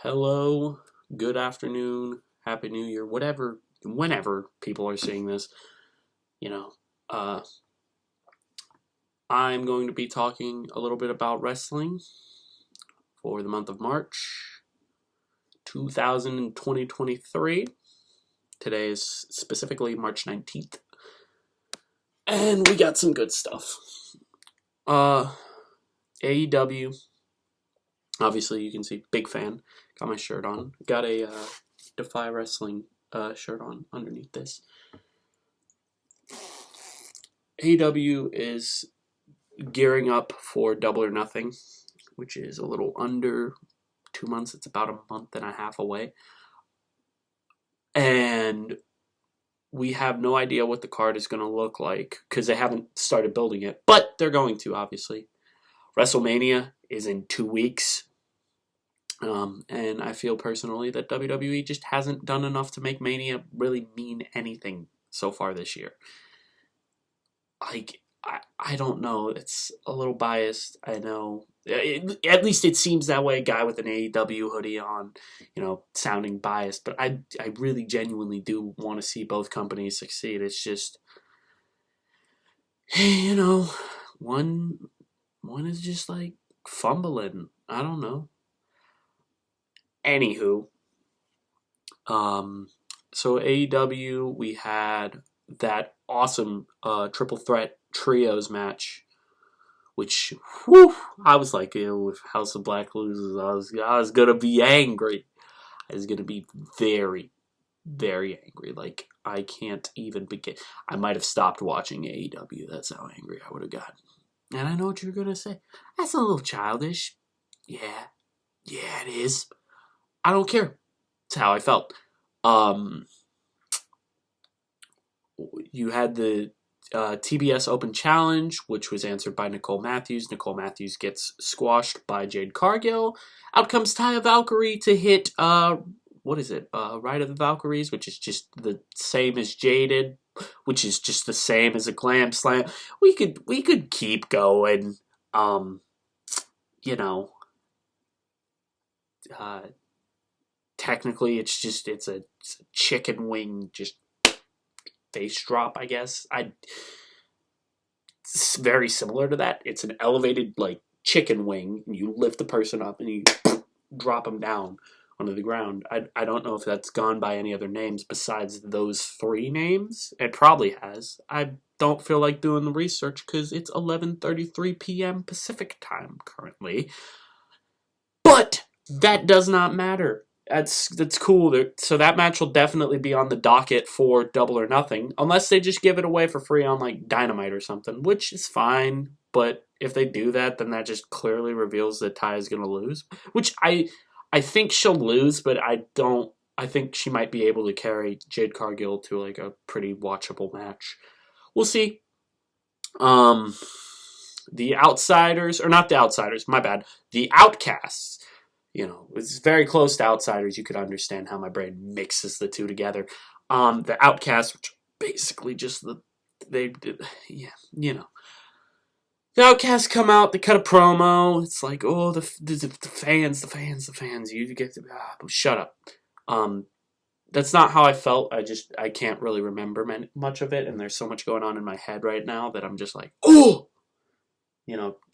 Hello, good afternoon, happy new year, whenever people are seeing this, you know. Uh, I'm going to be talking a little bit about wrestling for the month of March 2023. Today is specifically March 19th, and we got some good stuff. AEW, obviously you can see, big fan. Got my shirt on. Got a Defy Wrestling shirt on underneath this. AEW is gearing up for Double or Nothing, which is a little under 2 months. It's about a month and a half away. And we have no idea what the card is going to look like because they haven't started building it. But they're going to, obviously. WrestleMania is in 2 weeks. And I feel personally that WWE just hasn't done enough to make Mania really mean anything so far this year. I don't know. It's a little biased. I know. At least it seems that way. A guy with an AEW hoodie on, sounding biased. But I really genuinely do want to see both companies succeed. It's just, one is just like fumbling. I don't know. Anywho, so AEW, we had that awesome triple threat trios match, which I was like, if House of Black loses, I was gonna be angry. I was gonna be very, very angry. Like, I can't even begin. I might have stopped watching AEW. That's how angry I would have gotten. And I know what you're gonna say. That's a little childish. Yeah, it is. I don't care. That's how I felt. You had the TBS Open Challenge, which was answered by Nicole Matthews. Nicole Matthews gets squashed by Jade Cargill. Out comes Taya Valkyrie to hit, what is it? Ride of the Valkyries, which is just the same as Jaded, which is just the same as a Glam Slam. We could keep going. Technically, it's a chicken wing, just face drop, I guess. It's very similar to that. It's an elevated, like, chicken wing, and you lift the person up and you drop them down onto the ground. I don't know if that's gone by any other names besides those 3 names. It probably has. I don't feel like doing the research because it's 11:33 p.m. Pacific time currently. But that does not matter. That's cool. So that match will definitely be on the docket for Double or Nothing, unless they just give it away for free on like Dynamite or something, which is fine. But if they do that, then that just clearly reveals that Ty is going to lose, which I think she'll lose, but I think she might be able to carry Jade Cargill to like a pretty watchable match. We'll see. The Outsiders, or not the Outsiders, my bad. The Outcasts. It's very close to Outsiders. You could understand how my brain mixes the two together. The Outcasts, which are basically just the Outcasts come out, they cut a promo. It's like, oh, the fans. You get to shut up. That's not how I felt. I can't really remember much of it, and there's so much going on in my head right now that I'm just like, oh,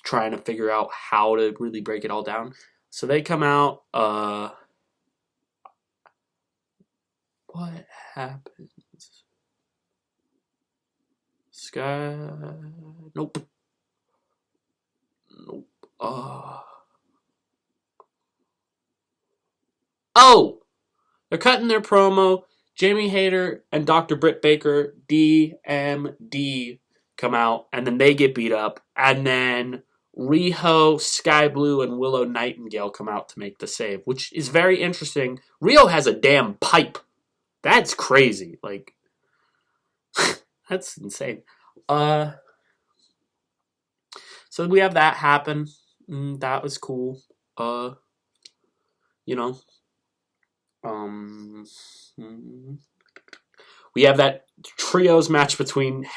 trying to figure out how to really break it all down. So they come out, what happens? Nope. Oh! They're cutting their promo. Jamie Hayter and Dr. Britt Baker, DMD, come out, and then they get beat up, and then Riho, Sky Blue, and Willow Nightingale come out to make the save, which is very interesting. Riho has a damn pipe. That's crazy. Like, that's insane. So we have that happen. That was cool. We have that trios match between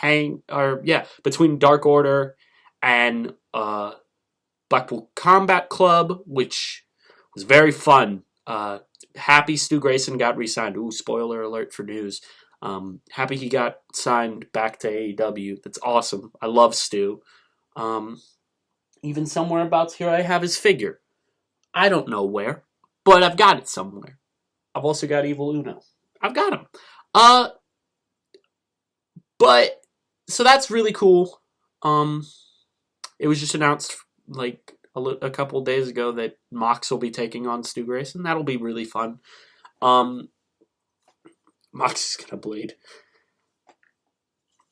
Dark Order and Blackpool Combat Club, which was very fun. Happy Stu Grayson got re-signed. Ooh, spoiler alert for news. Happy he got signed back to AEW. That's awesome. I love Stu. Even somewhere abouts here, I have his figure. I don't know where, but I've got it somewhere. I've also got Evil Uno. I've got him. But so that's really cool. It was just announced like a couple days ago that Mox will be taking on Stu Grayson. That'll be really fun. Mox is gonna bleed.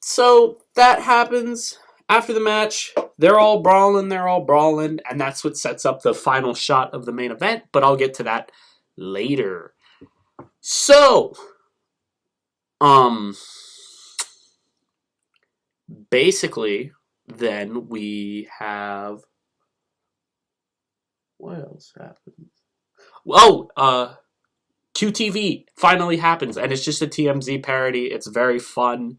So that happens. After the match, they're all brawling, and that's what sets up the final shot of the main event, but I'll get to that later. So, basically, then we have... What else happens? Oh, QTV finally happens, and it's just a TMZ parody. It's very fun.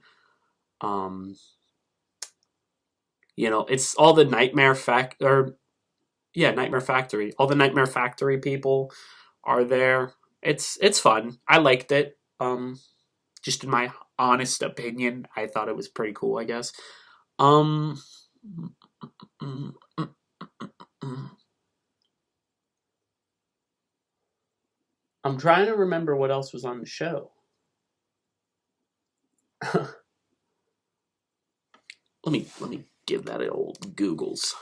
It's all the Nightmare Factory. All the Nightmare Factory people are there. It's fun. I liked it. Just in my honest opinion, I thought it was pretty cool, I guess. I'm trying to remember what else was on the show. Let me give that an old Googles.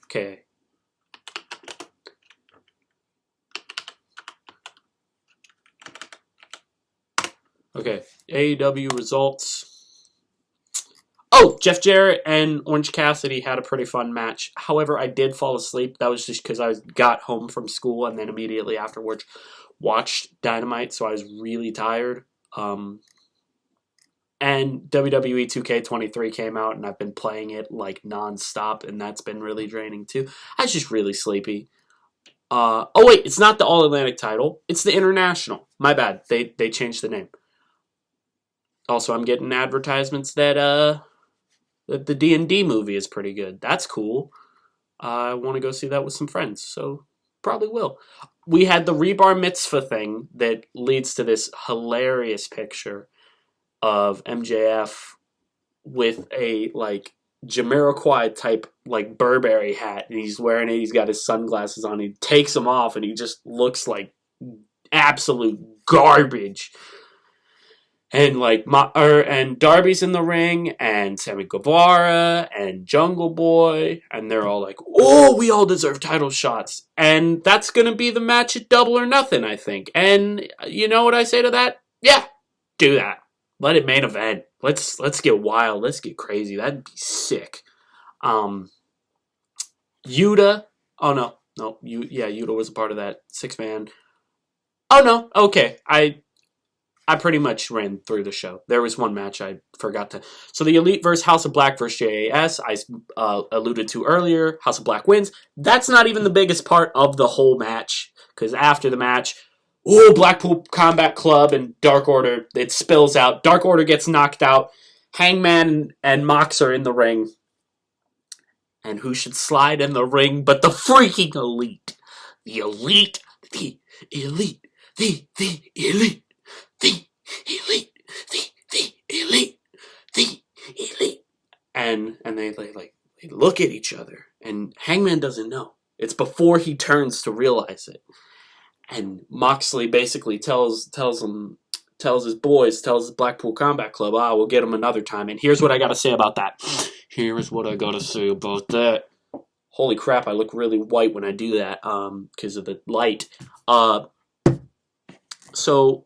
Okay. Okay. AEW results. Oh, Jeff Jarrett and Orange Cassidy had a pretty fun match. However, I did fall asleep. That was just because I got home from school and then immediately afterwards watched Dynamite, so I was really tired. And WWE 2K23 came out, and I've been playing it like nonstop, and that's been really draining too. I was just really sleepy. Oh wait, it's not the All Atlantic title. It's the International. My bad. They changed the name. Also, I'm getting advertisements that the D&D movie is pretty good. That's cool. I want to go see that with some friends, so probably will. We had the Rebar Mitzvah thing that leads to this hilarious picture of MJF with a, like, Jamiroquai type, like, Burberry hat, and he's wearing it, he's got his sunglasses on, he takes them off, and he just looks like absolute garbage. And and Darby's in the ring, and Sammy Guevara, and Jungle Boy, and they're all like, "Oh, we all deserve title shots," and that's gonna be the match at Double or Nothing, I think. And you know what I say to that? Yeah, do that. Let it main event. Let's get wild. Let's get crazy. That'd be sick. Yuta. Oh no, Yuta was a part of that 6-man. Oh no, okay. I pretty much ran through the show. There was one match I forgot to... So the Elite vs. House of Black vs. JAS, I alluded to earlier. House of Black wins. That's not even the biggest part of the whole match. Because after the match, Blackpool Combat Club and Dark Order, it spills out. Dark Order gets knocked out. Hangman and Mox are in the ring. And who should slide in the ring but the freaking Elite? The Elite. The Elite. The Elite. The Elite, the Elite, the Elite. And they look at each other, and Hangman doesn't know. It's before he turns to realize it. And Moxley basically tells his boys, tells his Blackpool Combat Club, we'll get him another time. And here's what I gotta say about that. Holy crap, I look really white when I do that, because of the light. So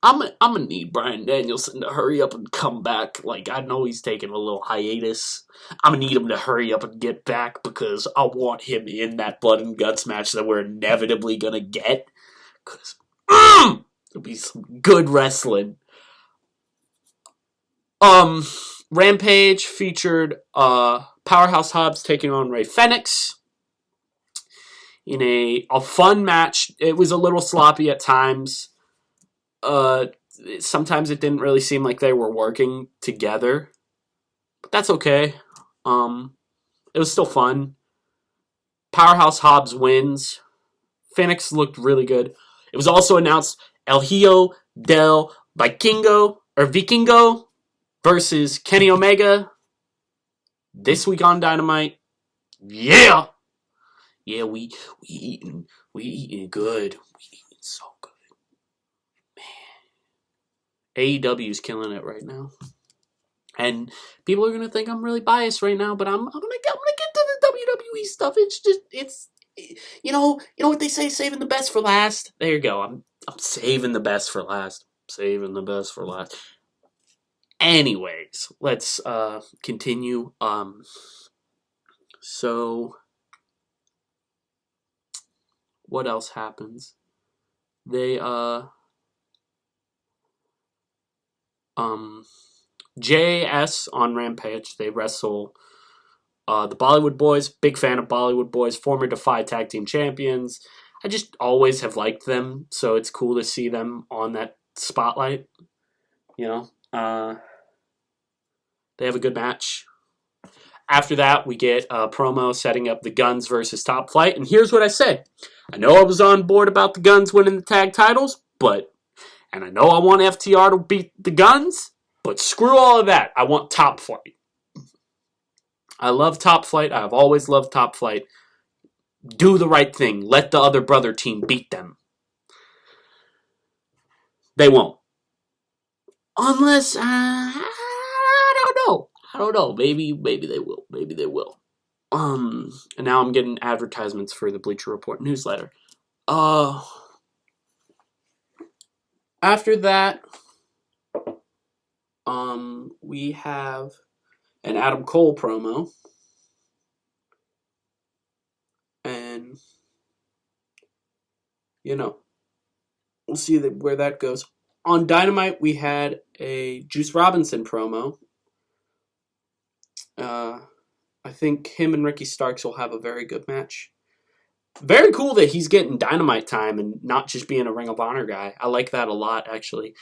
I'm gonna need Bryan Danielson to hurry up and come back. Like, I know he's taking a little hiatus. I'm gonna need him to hurry up and get back because I want him in that blood and guts match that we're inevitably gonna get. Because it'll be some good wrestling. Rampage featured Powerhouse Hobbs taking on Rey Fenix in a fun match. It was a little sloppy at times. Sometimes it didn't really seem like they were working together. but that's okay. It was still fun. Powerhouse Hobbs wins. Phoenix looked really good. It was also announced El Hijo del Vikingo versus Kenny Omega this week on Dynamite. Yeah, yeah, we eating good. We eating so good, man. AEW is killing it right now, and people are gonna think I'm really biased right now, but I'm gonna get to the WWE stuff. It's you know what they say, saving the best for last. There you go. I'm saving the best for last. Saving the best for last. Anyways, let's continue. So what else happens? They JS on Rampage, they wrestle the Bollywood Boys. Big fan of Bollywood Boys, former Defy Tag Team Champions. I just always have liked them, so it's cool to see them on that spotlight. You know, they have a good match. After that, we get a promo setting up the Guns versus Top Flight. And here's what I said. I know I was on board about the Guns winning the tag titles, and I know I want FTR to beat the Guns, but screw all of that. I want Top Flight. I love Top Flight. I've always loved Top Flight. Do the right thing. Let the other brother team beat them. They won't. Unless, I don't know. I don't know. Maybe they will. Maybe they will. And now I'm getting advertisements for the Bleacher Report newsletter. After that, we have an Adam Cole promo. And, we'll see where that goes. On Dynamite, we had a Juice Robinson promo. I think him and Ricky Starks will have a very good match. Very cool that he's getting Dynamite time and not just being a Ring of Honor guy. I like that a lot, actually.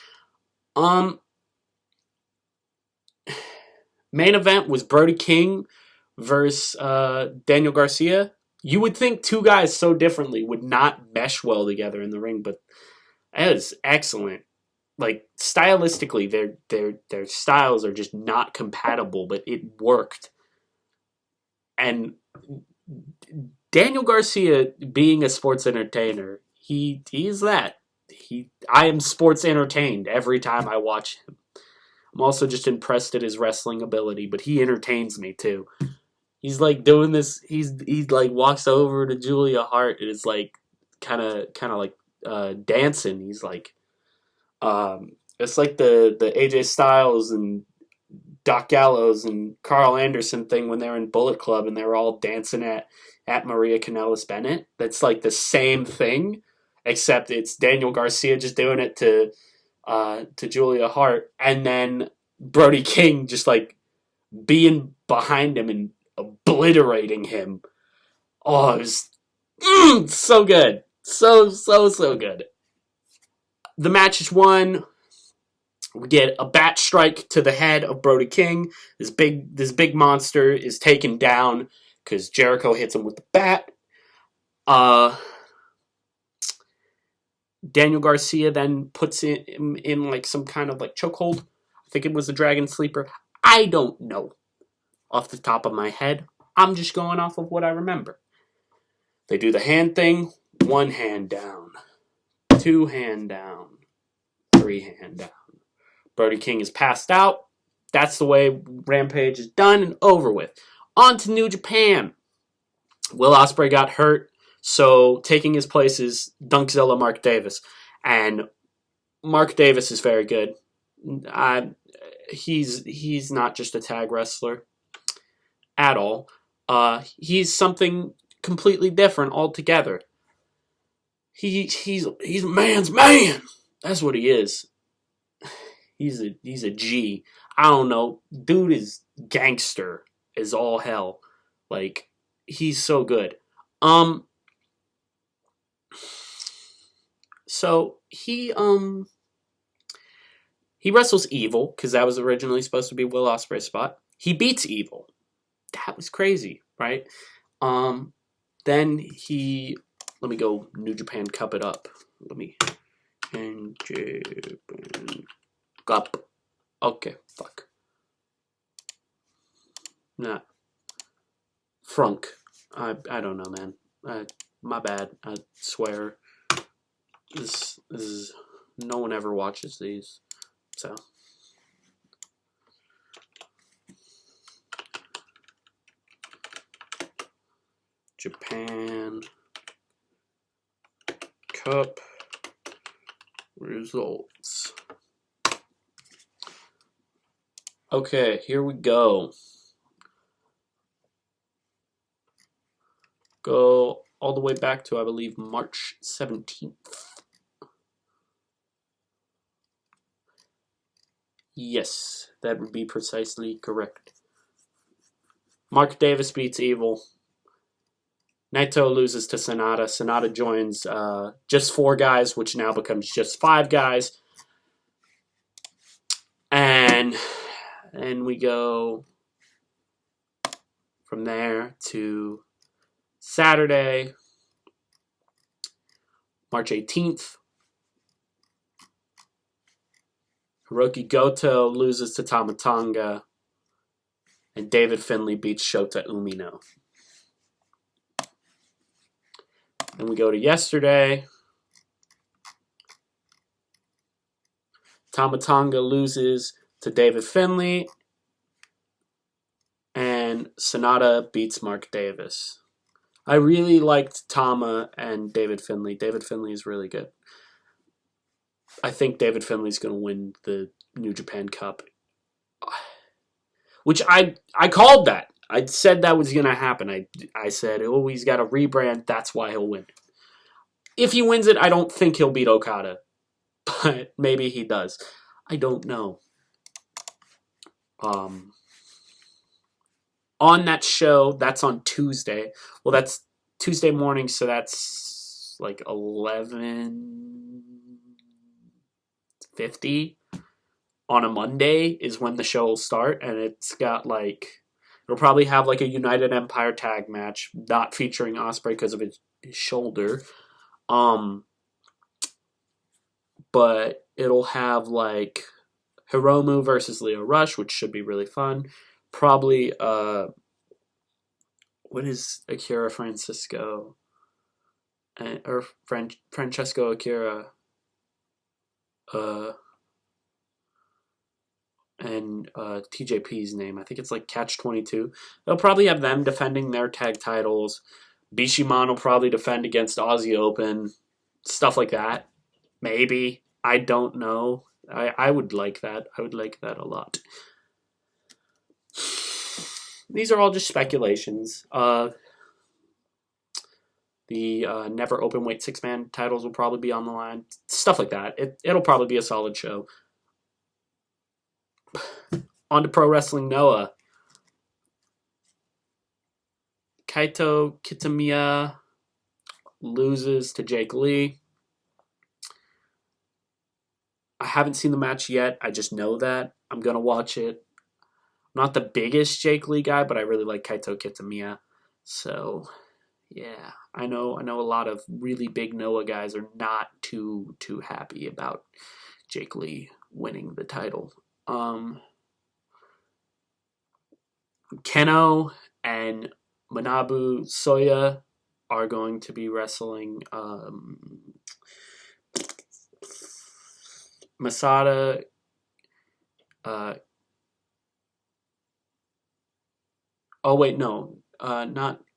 Main event was Brody King versus Daniel Garcia. You would think two guys so differently would not mesh well together in the ring, but that is excellent. Like, stylistically, their styles are just not compatible, but it worked. And Daniel Garcia, being a sports entertainer, he's that. I am sports entertained every time I watch him. I'm also just impressed at his wrestling ability, but he entertains me too. He's like doing this. He like walks over to Julia Hart and is like kind of like dancing. He's like, it's like the AJ Styles and Doc Gallows and Carl Anderson thing when they're in Bullet Club and they're all dancing at Maria Kanellis Bennett. That's like the same thing, except it's Daniel Garcia just doing it to Julia Hart, and then Brody King just like being behind him and obliterating him. Oh, it was so good. So good. The match is won. We get a bat strike to the head of Brody King. This big monster is taken down because Jericho hits him with the bat. Daniel Garcia then puts him in like some kind of like chokehold. I think it was a Dragon Sleeper. I don't know off the top of my head. I'm just going off of what I remember. They do the hand thing. 1 hand down. 2 hand down. 3 hand down. Brody King is passed out. That's the way Rampage is done and over with. On to New Japan. Will Ospreay got hurt, so taking his place is Dunkzilla Mark Davis. And Mark Davis is very good. He's not just a tag wrestler at all. He's something completely different altogether. He's a man's man. That's what he is. He's a G. I don't know. Dude is gangster as all hell. Like, he's so good. So he wrestles Evil, because that was originally supposed to be Will Ospreay's spot. he beats Evil. That was crazy, right? Then he, let me go New Japan Cup it up. Let me, New Japan Cup. Okay, fuck. Nah. Frunk. I don't know, man. My bad. I swear. This is, no one ever watches these, so. Japan Cup results. Okay, here we go. Go all the way back to, I believe, March 17th. Yes, that would be precisely correct. Mark Davis beats Evil. Naito loses to Sonata. Sonata joins just 4 guys, which now becomes just 5 guys. And we go from there to Saturday, March 18th. Hiroki Goto loses to Tama Tonga. And David Finlay beats Shota Umino. Then we go to yesterday. Tama Tonga loses to David Finlay. And Sonata beats Mark Davis. I really liked Tama and David Finlay. David Finlay is really good. I think David Finlay's going to win the New Japan Cup. Which I called that. I said that was going to happen. I said, oh, he's got a rebrand. That's why he'll win. If he wins it, I don't think he'll beat Okada. But maybe he does. I don't know. On that show, that's on Tuesday. Well, that's Tuesday morning, so that's like 11:50. On a Monday is when the show will start, and it's got like, it'll probably have like a United Empire tag match, not featuring Ospreay because of his shoulder. But it'll have like Hiromu versus Leo Rush, which should be really fun. Probably, what is Akira Francisco? Or Francesco Akira. And TJP's name. I think it's like Catch 22. They'll probably have them defending their tag titles. Bishamon will probably defend against Aussie Open. Stuff like that. Maybe. I don't know. I would like that. I would like that a lot. These are all just speculations. The Never Openweight 6-man titles will probably be on the line. Stuff like that. It'll probably be a solid show. On to Pro Wrestling Noah. Kaito Kitamiya loses to Jake Lee. I haven't seen the match yet. I just know that. I'm going to watch it. I'm not the biggest Jake Lee guy, but I really like Kaito Kitamiya. So, yeah. I know a lot of really big Noah guys are not too happy about Jake Lee winning the title. Keno and Manabu Soya are going to be wrestling Masada not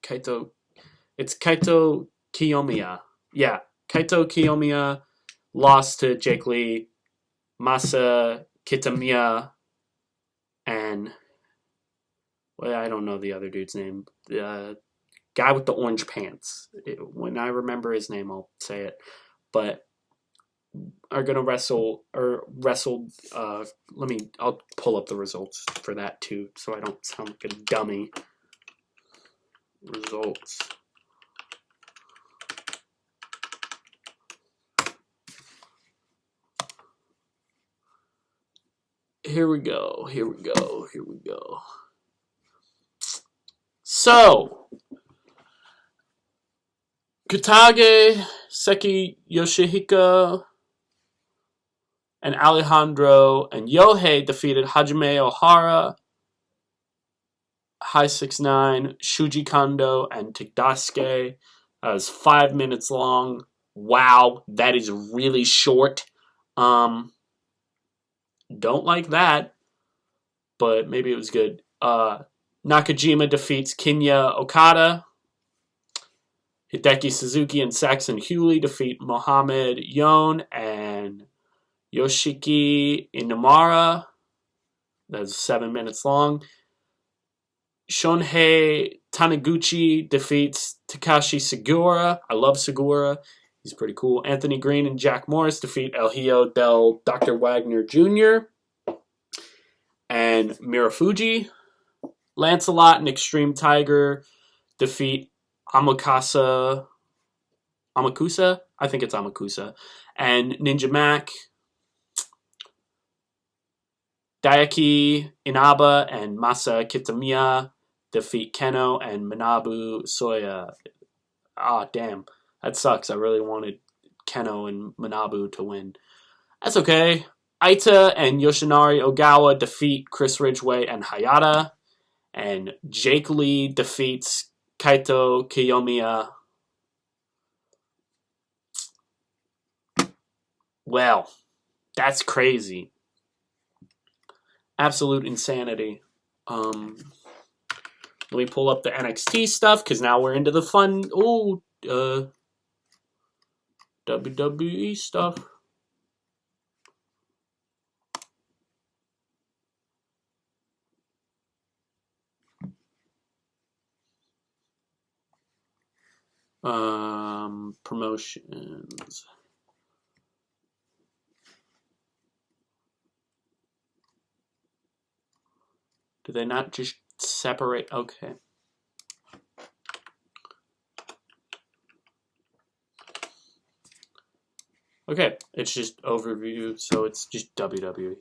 Kaito. It's Kaito Kiyomiya. Yeah, Kaito Kiyomiya lost to Jake Lee, Masa Kitamiya, and I don't know the other dude's name. The guy with the orange pants. When I remember his name, I'll say it. But are going to wrestled. I'll pull up the results for that too, so I don't sound like a dummy. Results. Here we go. So, Katage, Seki Yoshihiko, and Alejandro and Yohei defeated Hajime Ohara, High 6'9", Shuji Kondo, and Tadasuke. It was 5 minutes long. Wow, that is really short. Don't like that, but maybe it was good. Nakajima defeats Kinya Okada. Hideki Suzuki and Saxon Hewley defeat Mohamed Yon and Yoshiki Inamura. That's 7 minutes long. Shonhei Taniguchi defeats Takashi Segura. I love Segura. He's pretty cool. Anthony Green and Jack Morris defeat El Hijo del Dr. Wagner Jr. and Mirafuji. Lancelot and Extreme Tiger defeat Amakusa. I think it's Amakusa. And Ninja Mac. Daiki Inaba and Masa Kitamiya defeat Keno and Manabu Soya. Ah, damn. That sucks. I really wanted Keno and Manabu to win. That's okay. Aita and Yoshinari Ogawa defeat Chris Ridgway and Hayata. And Jake Lee defeats Kaito Kiyomiya. Well, that's crazy. Absolute insanity. Let me pull up the NXT stuff, because now we're into the fun, WWE stuff. Promotions. Do they not just separate? Okay. Okay, it's just overview, so it's just WWE.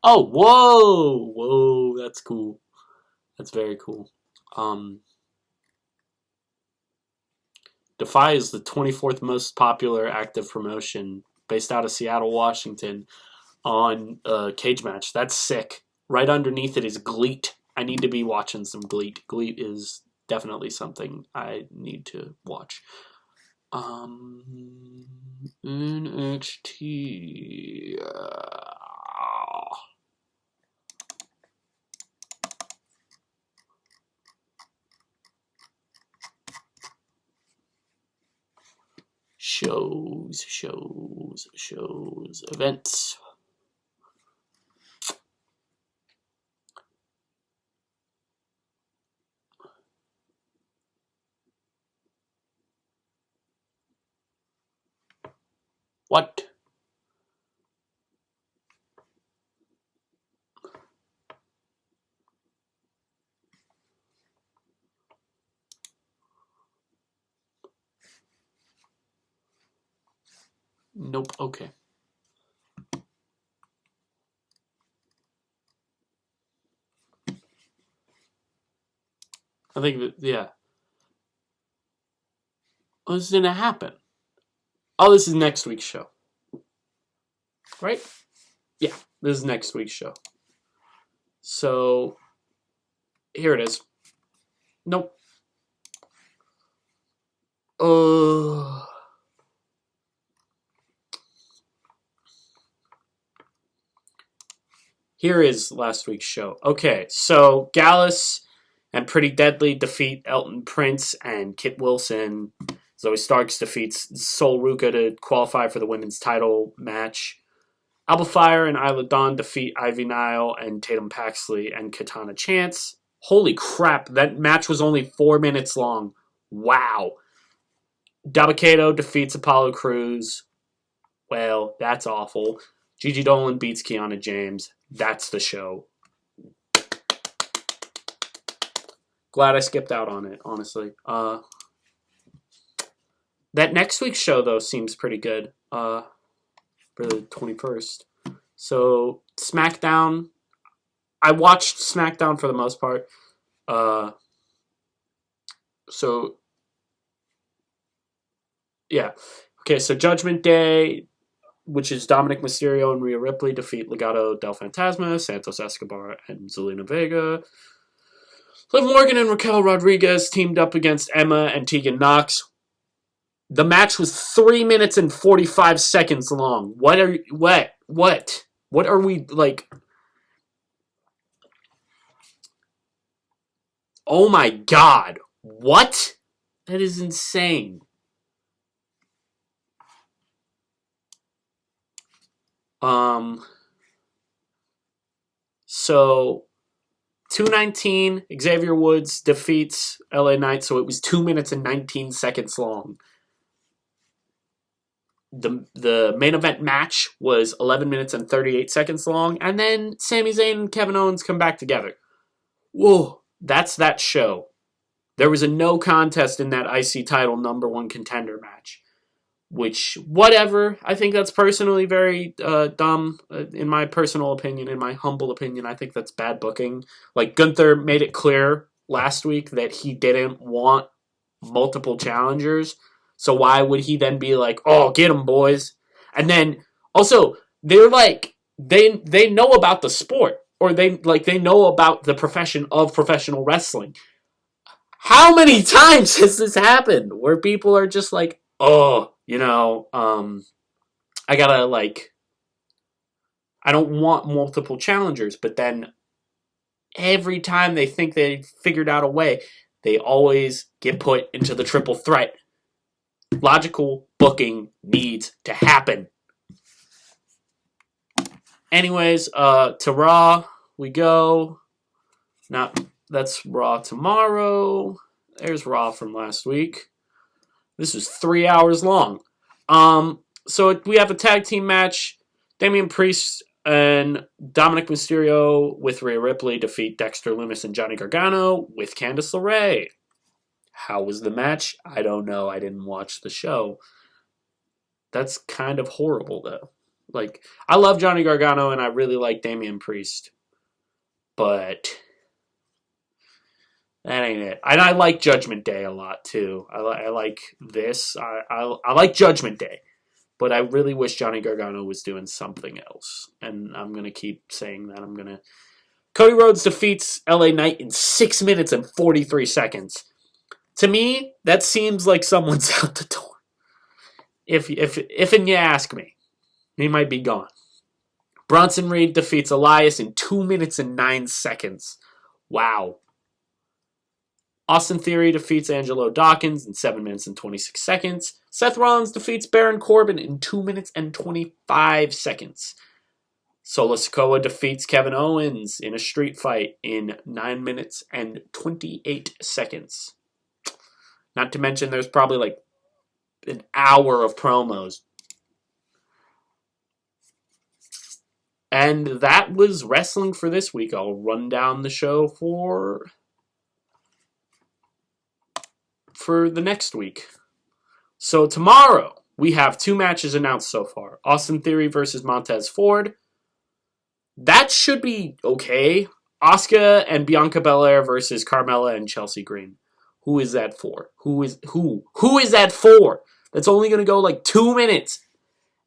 Oh, whoa, that's cool. That's very cool. Defy is the 24th most popular active promotion based out of Seattle, Washington on Cage Match. That's sick. Right underneath it is GLEAT. I need to be watching some GLEAT. GLEAT is definitely something I need to watch. NXT. Shows, events. What? Nope, okay. I think that, yeah. Oh, this is gonna happen. Oh, this is next week's show. Right? Yeah, this is next week's show. So, here it is. Nope. Here is last week's show. Okay, so Gallus and Pretty Deadly defeat Elton Prince and Kit Wilson. Zoe Starks defeats Sol Ruka to qualify for the women's title match. Alba Fire and Isla Dawn defeat Ivy Nile and Tatum Paxley and Katana Chance. Holy crap, that match was only 4 minutes long. Wow. Dabba-Kato defeats Apollo Crews. Well, that's awful. Gigi Dolan beats Kiana James. That's the show. Glad I skipped out on it, honestly. That next week's show, though, seems pretty good. For the 21st. So, SmackDown, I watched SmackDown for the most part. Uh, so yeah, okay. So Judgment Day, which is Dominic Mysterio and Rhea Ripley defeat Legado del Fantasma, Santos Escobar, and Zelina Vega. Liv Morgan and Raquel Rodriguez teamed up against Emma and Tegan Nox. The match was 3 minutes and 45 seconds long. What are we like? Oh my god. What? That is insane. So 219, Xavier Woods defeats LA Knight, so it was 2 minutes and 19 seconds long. The main event match was 11 minutes and 38 seconds long, and then Sami Zayn and Kevin Owens come back together. Whoa, that's that show. There was a no contest in that IC title number one contender match. Which, whatever, I think that's personally very dumb, in my personal opinion, in my humble opinion. I think that's bad booking. Like, Gunther made it clear last week that he didn't want multiple challengers, so why would he then be like, oh, get them, boys? And then, also, they're like, they know about the sport, or they know about the profession of professional wrestling. How many times has this happened where people are just like, oh, I gotta, I don't want multiple challengers, but then every time they think they figured out a way, they always get put into the triple threat. Logical booking needs to happen. Anyways, to Raw we go. Now, that's Raw tomorrow. There's Raw from last week. This was 3 hours long. So we have a tag team match. Damian Priest and Dominic Mysterio with Rhea Ripley defeat Dexter Lumis and Johnny Gargano with Candice LeRae. How was the match? I don't know. I didn't watch the show. That's kind of horrible, though. Like, I love Johnny Gargano and I really like Damian Priest. But that ain't it. And I like Judgment Day a lot, too. I like this. I like Judgment Day. But I really wish Johnny Gargano was doing something else. And I'm going to keep saying that. Cody Rhodes defeats LA Knight in 6 minutes and 43 seconds. To me, that seems like someone's out the door. If and you ask me, he might be gone. Bronson Reed defeats Elias in 2 minutes and 9 seconds. Wow. Austin Theory defeats Angelo Dawkins in 7 minutes and 26 seconds. Seth Rollins defeats Baron Corbin in 2 minutes and 25 seconds. Solo Sikoa defeats Kevin Owens in a street fight in 9 minutes and 28 seconds. Not to mention there's probably like an hour of promos. And that was wrestling for this week. I'll run down the show for the next week. So tomorrow, we have 2 matches announced so far. Austin Theory versus Montez Ford. That should be okay. Asuka and Bianca Belair versus Carmella and Chelsea Green. Who is that for? Who is that for? That's only going to go like 2 minutes.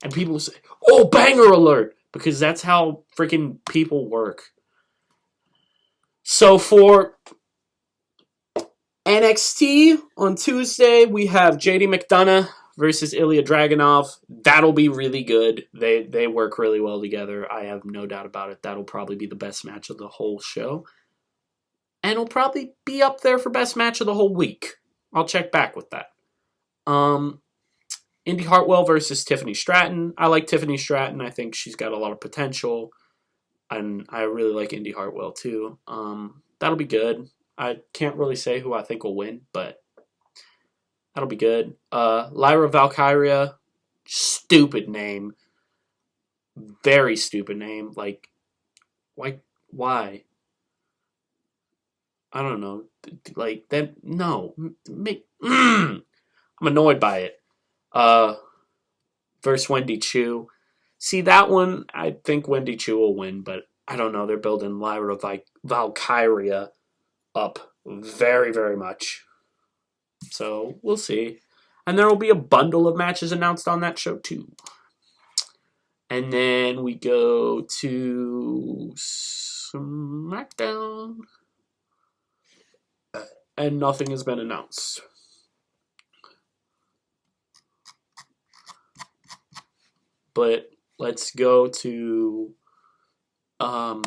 And people say, oh, banger alert. Because that's how freaking people work. So for NXT on Tuesday, we have JD McDonough versus Ilya Dragunov. That'll be really good. They work really well together. I have no doubt about it. That'll probably be the best match of the whole show. And it'll probably be up there for best match of the whole week. I'll check back with that. Indy Hartwell versus Tiffany Stratton. I like Tiffany Stratton. I think she's got a lot of potential. And I really like Indy Hartwell too. That'll be good. I can't really say who I think will win, but that'll be good. Lyra Valkyria, stupid name. Very stupid name. Like, why? I don't know. Like, that, no. I'm annoyed by it. Versus Wendy Chu. See, that one, I think Wendy Chu will win, but I don't know. They're building Lyra Valkyria up very, very much. So we'll see. And there will be a bundle of matches announced on that show too. And then we go to SmackDown. And nothing has been announced. But let's go to let's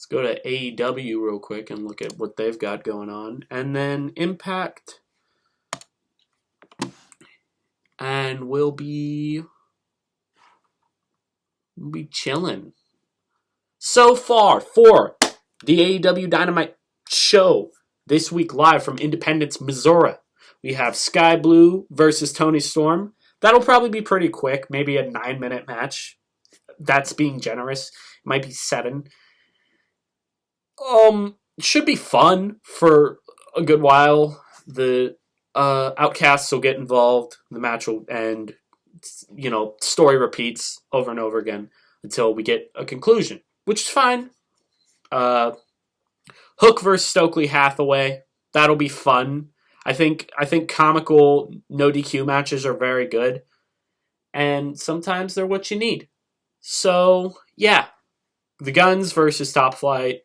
go to AEW real quick and look at what they've got going on. And then Impact. And we'll be chilling. So far for the AEW Dynamite show this week live from Independence, Missouri, we have Sky Blue versus Tony Storm. That'll probably be pretty quick, maybe a 9-minute match. That's being generous. It might be 7. Should be fun for a good while. The Outcasts will get involved. The match will end. Story repeats over and over again until we get a conclusion, which is fine. Hook versus Stokely Hathaway. That'll be fun. I think comical no DQ matches are very good, and sometimes they're what you need. So yeah, the Guns versus Top Flight,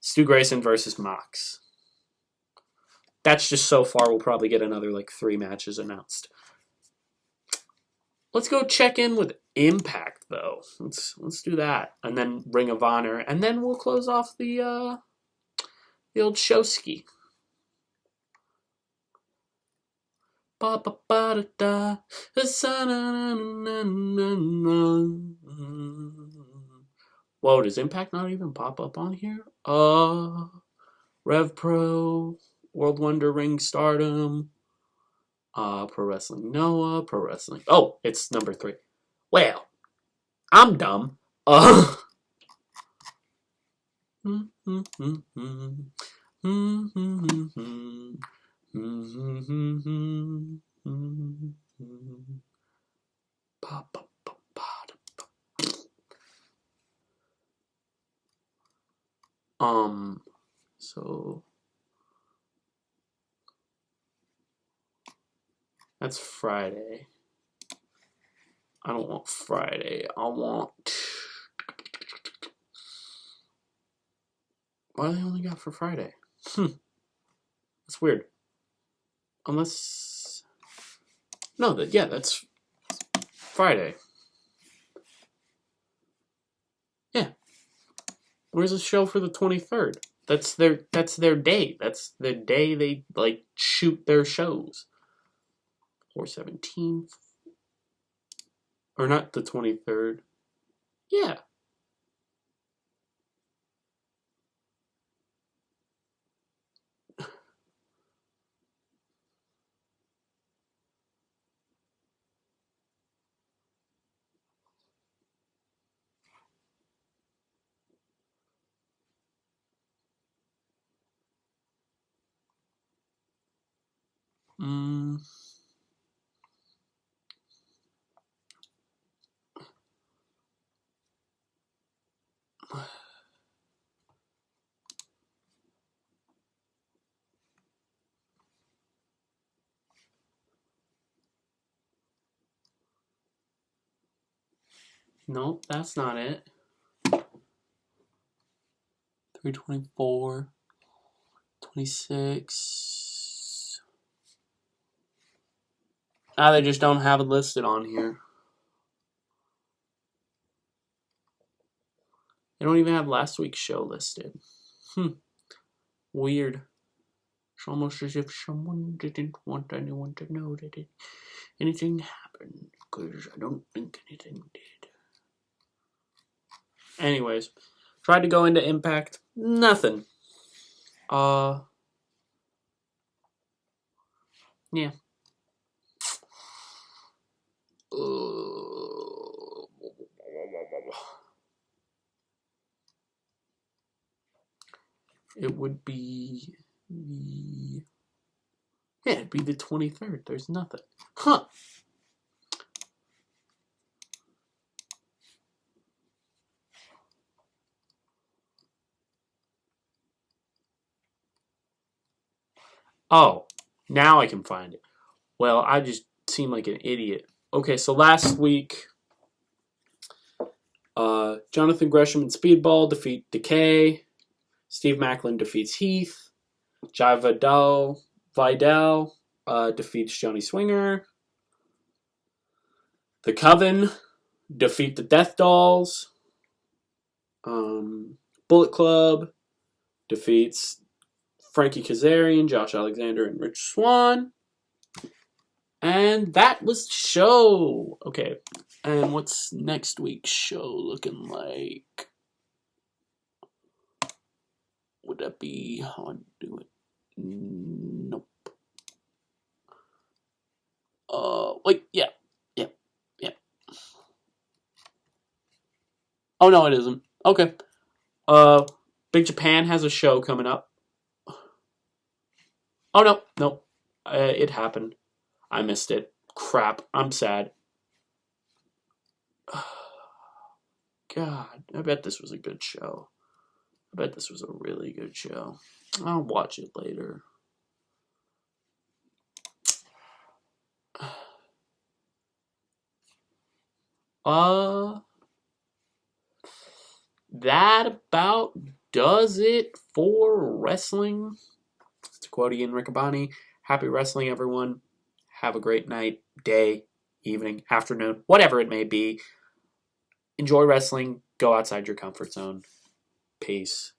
Stu Grayson versus Mox. That's just so far. We'll probably get another 3 matches announced. Let's go check in with Impact though. Let's do that, and then Ring of Honor, and then we'll close off the old showski. Whoa, does Impact not even pop up on here? Rev Pro, World Wonder Ring Stardom, Pro Wrestling Noah, Pro Wrestling. Oh, it's number 3. Well, I'm dumb. So that's Friday. I don't want Friday. I want. Why do they only got for Friday? That's weird. Unless. No, that's Friday. Yeah. Where's the show for the 23rd? That's their day. That's the day they shoot their shows. Or 17th. Or not the 23rd. Yeah. Nope, that's not it. 324, 26. They just don't have it listed on here. They don't even have last week's show listed. Weird. It's almost as if someone didn't want anyone to know that anything happened, because I don't think anything did. Anyways, tried to go into Impact. Nothing. Yeah. It would be it'd be the 23rd. There's nothing. Huh. Oh, now I can find it. Well, I just seem like an idiot. Okay, so last week, Jonathan Gresham and Speedball defeat Decay. Steve Macklin defeats Heath. Jai Vidal defeats Johnny Swinger. The Coven defeat the Death Dolls. Bullet Club defeats Frankie Kazarian, Josh Alexander, and Rich Swann. And that was the show. Okay, and what's next week's show looking like? Would that be how I do it? Nope. Wait, yeah. Oh no, it isn't. Okay. Big Japan has a show coming up. Oh no. It happened. I missed it. Crap. I'm sad. God, I bet this was a good show. I bet this was a really good show. I'll watch it later. That about does it for wrestling. To quote Ian Riccaboni, happy wrestling, everyone. Have a great night, day, evening, afternoon, whatever it may be. Enjoy wrestling. Go outside your comfort zone. Peace.